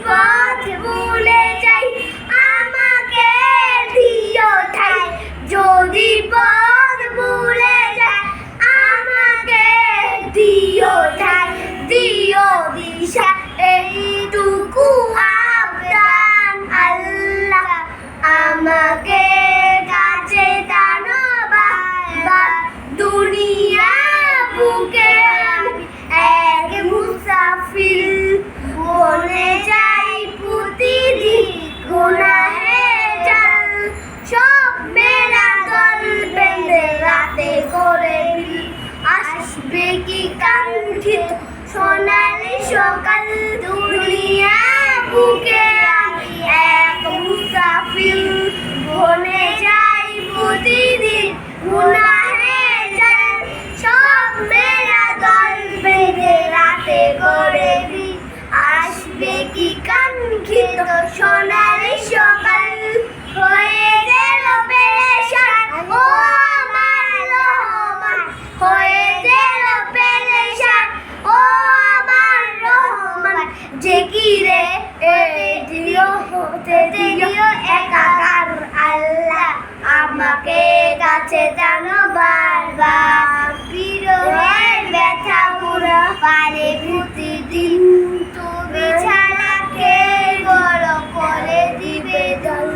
পথ ভুলে যাই আমাকে দিও ঠাই যদি পথ ভুলে যাই আমাকে দিও ঠাই দিও দিশা এইটুকু আবদান আল্লাহ আমাকে কাছে টানো বারবার দুনিয়া বুকে আমি এক মুসাফির বনে যাই প্রতিদিন গুনাহে জাল সব মেলা দল বেঁধে রাতে করে আসবে কি কাঙ্ক্ষিত সোনালি সকাল দুনিয়া বুকে আমি এক মুসাফির বনে যাই প্রতিদিন গুনাহে জাল সব মেলা দল বেঁধে রাতে করে আসবে কি কাঙ্ক্ষিত সোনালি সকাল হয়ে গেল পেরেশান ও আমার রহমান হয়ে গেল পেরেশান ও আমার রহমান যে কি রে দিও হতে দিও একাকার আল্লাহ আমাকে কাছে টানো বারবার বিরহের ব্যথা পুরো পারে প্রতিদিন তুমি ছাড়া কে বড় করে দিবে দল